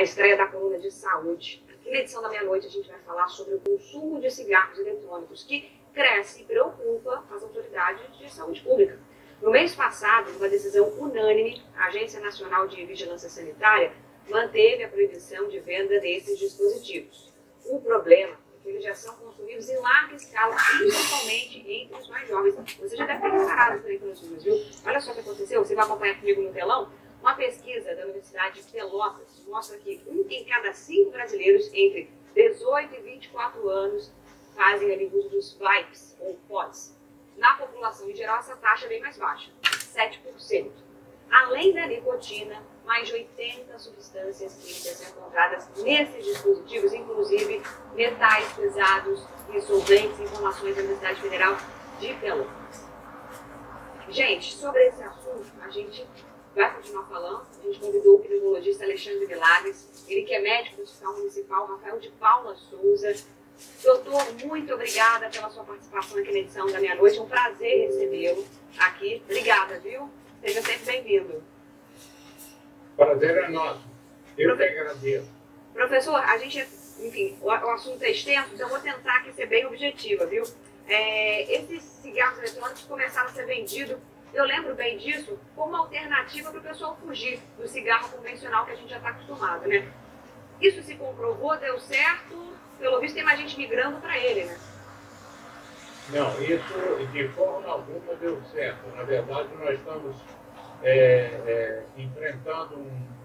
estreia da coluna de saúde. Aqui na edição da meia-noite a gente vai falar sobre o consumo de cigarros eletrônicos, que cresce e preocupa as autoridades de saúde pública. No mês passado, uma decisão unânime, a Agência Nacional de Vigilância Sanitária manteve a proibição de venda desses dispositivos. O problema é que eles já são consumidos em larga escala, principalmente entre os mais jovens. Você já deve ter reparado por aí pelas ruas, viu? Olha só o que aconteceu, você vai acompanhar comigo no telão. Uma pesquisa da Universidade de Pelotas mostra que 1 em cada 5 brasileiros entre 18 e 24 anos fazem ali uso dos vapes ou pods. Na população em geral, essa taxa é bem mais baixa, 7%. Além da nicotina, mais de 80 substâncias químicas são encontradas nesses dispositivos, inclusive metais pesados e solventes, informações da Universidade Federal de Pelotas. Gente, sobre esse assunto, a gente vai continuar falando. A gente convidou o pneumologista Alexandre Milagres, ele que é médico do Hospital Municipal Rafael de Paula Souza. Doutor, muito obrigada pela sua participação aqui na edição da meia-noite. É um prazer recebê-lo aqui. Obrigada, viu? Seja sempre bem-vindo. Prazer é nosso. Eu que agradeço. Professor, a gente, enfim, o assunto é extenso, então eu vou tentar aqui ser bem objetiva, viu? Esses cigarros eletrônicos começaram a ser vendidos, eu lembro bem disso, como alternativa para o pessoal fugir do cigarro convencional que a gente já está acostumado, né? Isso se comprovou, deu certo, pelo visto tem mais gente migrando para ele, né? Não, isso de forma alguma deu certo. Na verdade, nós estamos enfrentando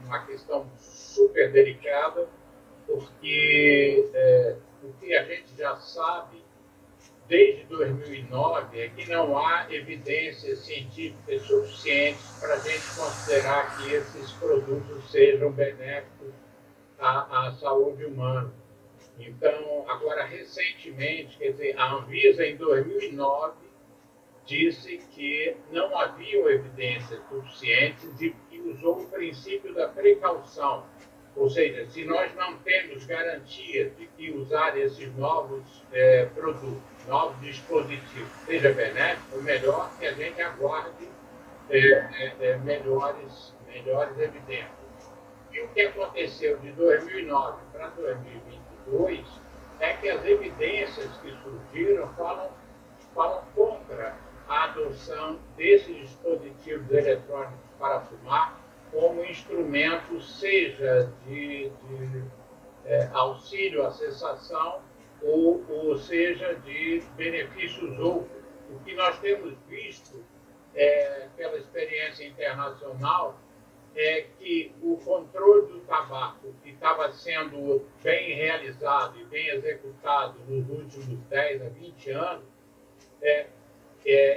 uma questão super delicada, porque o que a gente já sabe desde 2009 é que não há evidências científicas suficientes para a gente considerar que esses produtos sejam benéficos à saúde humana. Então, agora, recentemente, quer dizer, a Anvisa, em 2009, disse que não haviam evidências suficientes e usou o princípio da precaução. Ou seja, se nós não temos garantia de que usar esses novos produtos, novos dispositivos, seja benéfico, o melhor que a gente aguarde melhores evidências. E o que aconteceu de 2009 para 2022 é que as evidências que surgiram falam contra a adoção desses dispositivos eletrônicos para fumar como instrumento, seja de auxílio à cessação ou seja de benefícios outros. O que nós temos visto pela experiência internacional é que o controle do tabaco, que estava sendo bem realizado e bem executado nos últimos 10 a 20 anos,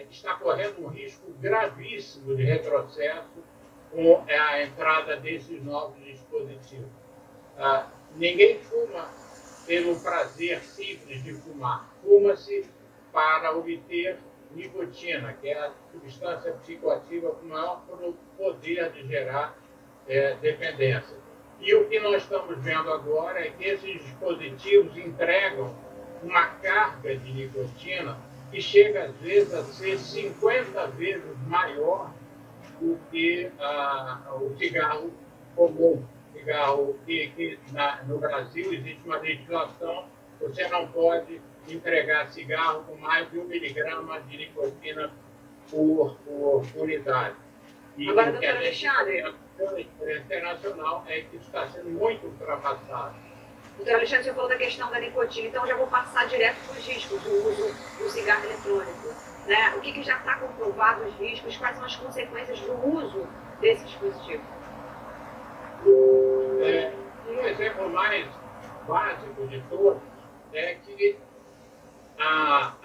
está correndo um risco gravíssimo de retrocesso com a entrada desses novos dispositivos. Ninguém fuma pelo prazer simples de fumar. Fuma-se para obter nicotina, que é a substância psicoativa com maior poder de gerar dependência. E o que nós estamos vendo agora é que esses dispositivos entregam uma carga de nicotina que chega, às vezes, a ser 50 vezes maior do que o cigarro comum. Cigarro que no Brasil existe uma legislação, você não pode entregar cigarro com mais de 1 miligrama de nicotina por unidade. E agora, o que a doutor gente Alexandre, pela experiência internacional é que isso está sendo muito ultrapassado. doutor Alexandre, você falou da questão da nicotina, então já vou passar direto para os riscos do uso do cigarro eletrônico. Né? O que já está comprovado os riscos, quais são as consequências do uso desse dispositivo? Um exemplo mais básico de todos é que há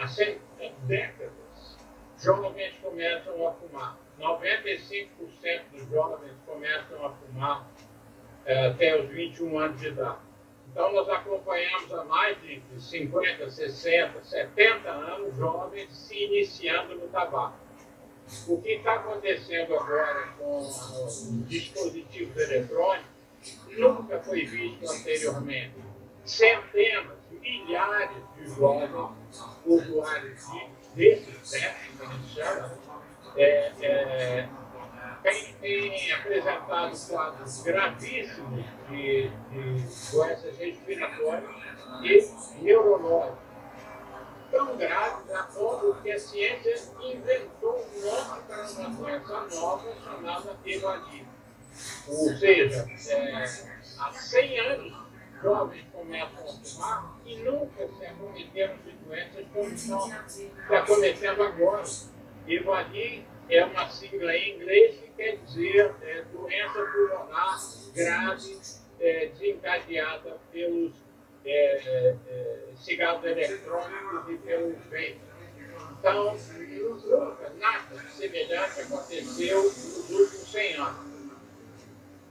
décadas jovens começam a fumar. 95% dos jovens começam a fumar até os 21 anos de idade. Então, nós acompanhamos há mais de 50, 60, 70 anos jovens se iniciando no tabaco. O que está acontecendo agora com os dispositivos eletrônicos nunca foi visto anteriormente. Centenas, milhares de jovens usuários desses testes que a gente chama, tem apresentado quadros gravíssimos de doenças respiratórias e neurológicas. Tão graves a ponto que a ciência inventou um nome para uma doença nova chamada EVADI. Ou seja, há 100 anos, jovens começam a fumar e nunca se acometeram de doenças como estão se acometendo agora. EVADI é uma sigla em inglês que quer dizer doença pulmonar grave desencadeada pelos cigarros eletrônicos e pelos vapes. Então, nunca nada semelhante aconteceu nos últimos 100 anos.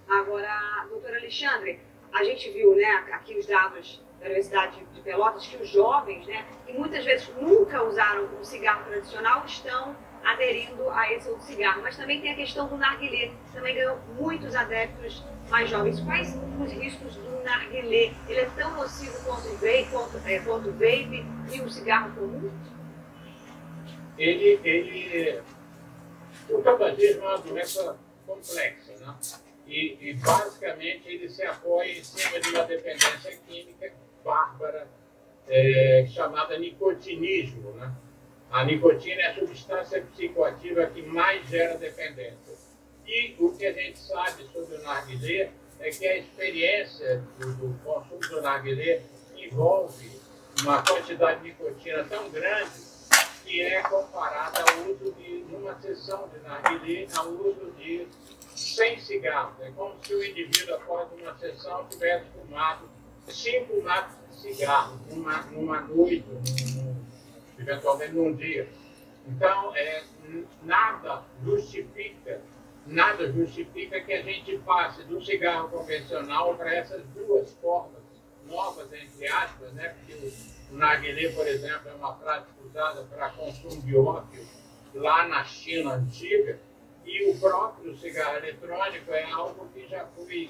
Agora, doutor Alexandre, a gente viu, né, aqui os dados da Universidade de Pelotas, que os jovens, né, que muitas vezes nunca usaram o cigarro tradicional, estão aderindo a esse outro cigarro. Mas também tem a questão do narguilé, que também ganhou muitos adeptos mais jovens. Quais os riscos do narguilé? Ele é tão nocivo quanto o vape e o cigarro comum? O tabagismo é uma doença complexa, né? E basicamente ele se apoia em cima de uma dependência química bárbara chamada nicotinismo, né? A nicotina é a substância psicoativa que mais gera dependência. E o que a gente sabe sobre o narguilé é que a experiência do consumo do narguilé envolve uma quantidade de nicotina tão grande que é comparada ao uso de uma sessão de narguilé ao uso de 100 cigarros. É como se o indivíduo, após uma sessão, tivesse fumado 5 maços de cigarro numa noite, eventualmente num dia. Então, nada justifica que a gente passe do cigarro convencional para essas duas formas novas, entre aspas, né? Porque o narguilé, por exemplo, é uma prática usada para consumo de ópio lá na China antiga, e o próprio cigarro eletrônico é algo que já foi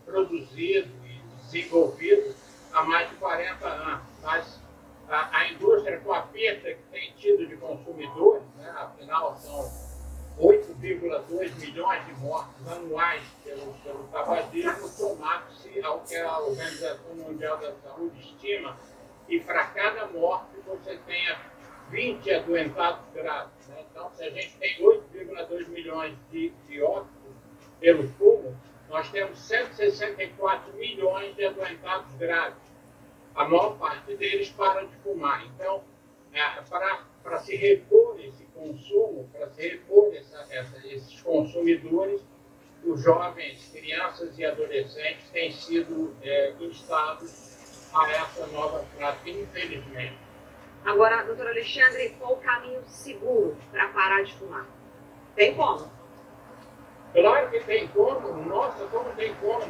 produzido e desenvolvido há mais de 40 anos. Mas a indústria, com a perda que tem tido de consumidores, né, afinal são 8,2 milhões de mortes anuais pelo tabagismo, somado-se ao que a Organização Mundial da Saúde estima, e para cada morte você tenha 20 adoentados graves. Né? Então, se a gente tem 8,2 milhões de óbitos pelo fumo, nós temos 164 milhões de adoentados graves. A maior parte deles para de fumar. Então, para se repor esse consumo, para se repor esses consumidores, os jovens, crianças e adolescentes têm sido instados a essa nova prática, infelizmente. Agora, doutor Alexandre, qual o caminho seguro para parar de fumar? Tem como? Claro que tem como. Nossa, como tem como.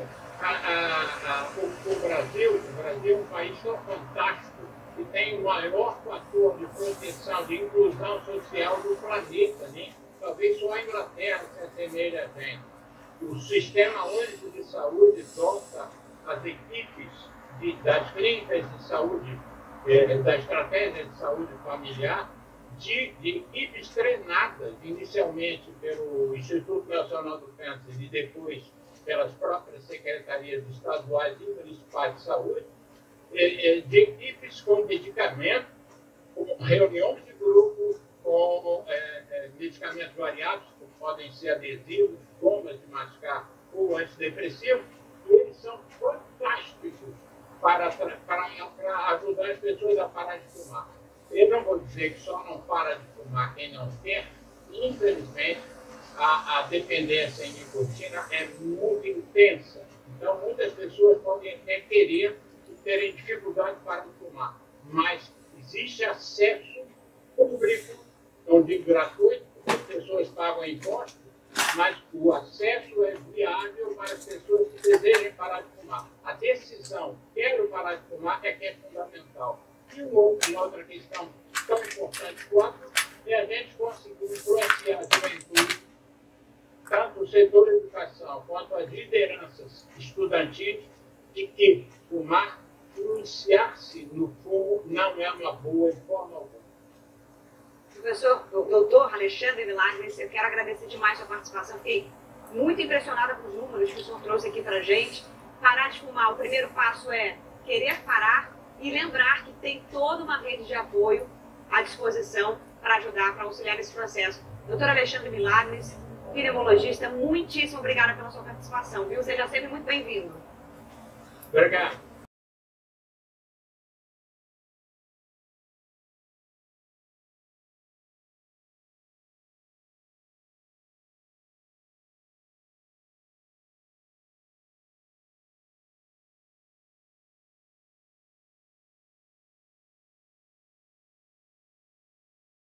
O Brasil é um país tão fantástico e tem o maior fator de proteção, de inclusão social do planeta, né? Talvez só a Inglaterra se assemelhe a gente. O Sistema Único de Saúde dota as equipes das clínicas de saúde, da estratégia de saúde familiar, de equipes treinadas inicialmente pelo Instituto Nacional do Câncer e depois pelas próprias secretarias estaduais e municipais de saúde, de equipes com medicamento, com reuniões de grupo, com medicamentos variados, que podem ser adesivos, bombas de mascar ou antidepressivos, e eles são fantásticos para ajudar as pessoas a parar de fumar. Eu não vou dizer que só não para de fumar quem não quer. Infelizmente, a dependência em nicotina é muito intensa. Então, muitas pessoas podem até querer e terem dificuldade para fumar. Mas existe acesso público, não digo gratuito, porque as pessoas pagam impostos, mas o acesso é viável para as pessoas que desejam parar de fumar. A decisão, quero parar de fumar, é que é fundamental. E uma outra questão tão importante quanto é a gente conseguir influenciar a juventude, tanto o setor da educação quanto as lideranças estudantis, de que fumar, iniciar-se no fumo, não é uma boa de forma alguma. Professor, doutor Alexandre Milagres, eu quero agradecer demais a sua participação. Fiquei muito impressionada com os números que o senhor trouxe aqui para a gente. Parar de fumar, o primeiro passo é querer parar e lembrar que tem toda uma rede de apoio à disposição para ajudar, para auxiliar nesse processo. Doutor Alexandre Milagres, pneumologista, muitíssimo obrigada pela sua participação, viu? Seja sempre muito bem-vindo. Obrigado.